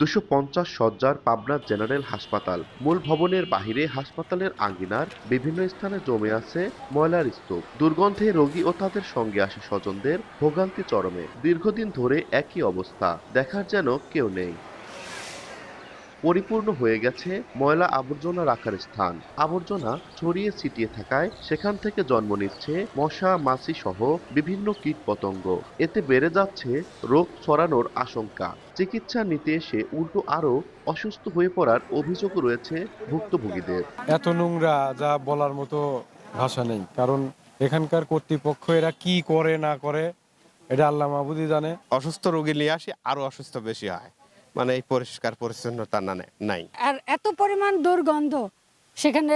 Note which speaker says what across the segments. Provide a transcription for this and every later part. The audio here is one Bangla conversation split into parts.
Speaker 1: 250 শয্যার পাবনা জেনারেল হাসপাতাল। মূল ভবনের বাহিরে হাসপাতালের আঙ্গিনার বিভিন্ন স্থানে জমে আছে ময়লার স্তূপ। দুর্গন্ধে রোগী ও তাদের সঙ্গে আসে স্বজনদের ভোগান্তি চরমে। দীর্ঘদিন ধরে একই অবস্থা, দেখার যেন কেউ নেই। পরিপূর্ণ হয়ে গেছে ময়লা আবর্জনা রাখার স্থান। আবর্জনা ছড়িয়ে ছিটিয়ে থাকায় সেখান থেকে জন্ম নিচ্ছে মশা, মাছি সহ বিভিন্ন কীটপতঙ্গ। এতে বেড়ে যাচ্ছে রোগ ছড়ানোর আশঙ্কা। চিকিৎসা নিতে এসে উল্টো আরও অসুস্থ হয়ে পড়ার অভিযোগ রয়েছে ভুক্তভোগীদের।
Speaker 2: এত নোংরা যা বলার মতো ভাষা নেই, কারণ এখানকার কর্তৃপক্ষ এরা কি করে না করে এটা আল্লাহ মাহবুদই জানে।
Speaker 3: অসুস্থ রোগী নিয়ে আসি, আরো অসুস্থ বেশি হয়। মানে এই পরিষ্কার পরিচ্ছন্নতা নাই।
Speaker 4: আর এত পরিমাণ দুর্গন্ধ, সেখানে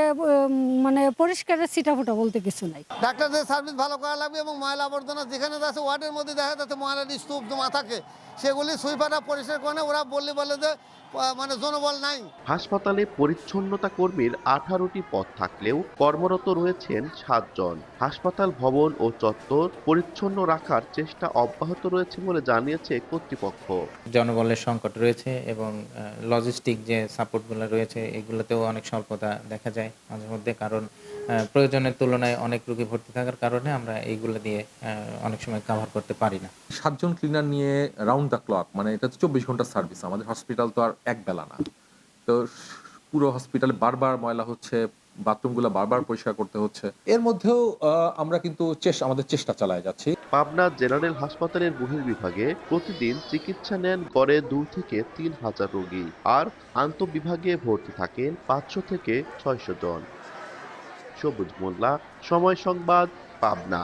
Speaker 4: মানে পরিষ্কারের ছিটাফোটা বলতে কিছু নাই।
Speaker 5: ডাক্তারদের সার্ভিস ভালো করা লাগবে এবং ময়লা আবর্জনা যেখানে আছে ওয়ার্ডের মধ্যে দেখা যাচ্ছে ময়লার স্তূপ জমা থাকে, সেগুলি সুইপাররা পরিষ্কার করে না। ওরা বলে যে মানে জনবল নাই।
Speaker 1: হাসপাতালে পরিচ্ছন্নতা কর্মীর 18টি পদ থাকলেও কর্মরত রয়েছেন 7 জন। হাসপাতাল ভবন ও চত্বর পরিচ্ছন্ন রাখার চেষ্টা অব্যাহত রয়েছে বলে জানিয়েছে কর্তৃপক্ষ।
Speaker 6: জনবলের সংকট রয়েছে এবং লজিস্টিক যে সাপোর্টগুলো রয়েছে এগুলোতেও অনেক স্বল্পতা দেখা যায় মাঝে মধ্যে, কারণ প্রয়োজনের তুলনায় অনেক রোগী ভর্তি থাকার কারণে আমরা এইগুলো দিয়ে অনেক সময় কভার করতে পারি না।
Speaker 7: 7 জন ক্লিনার নিয়ে রাউন্ড দ্য ক্লক, মানে এটা তো 24 ঘন্টার সার্ভিস। আমাদের হসপিটাল তো আর এক বেলা না, তো পুরো হসপিটালে বারবার ময়লা হচ্ছে, বাথরুমগুলো বারবার পরিষ্কার করতে হচ্ছে। এর মধ্যেও আমরা কিন্তু আমাদের চেষ্টা চালায় যাচ্ছি।
Speaker 1: পাবনা জেনারেল হাসপাতালের বহির্বিভাগে প্রতিদিন চিকিৎসা নেন গড়ে 2 থেকে 3 হাজার রোগী, আর আন্তঃবিভাগে ভর্তি থাকেন 500 থেকে 600 জন। সবুজ মোল্লা, সময় সংবাদ, পাবনা।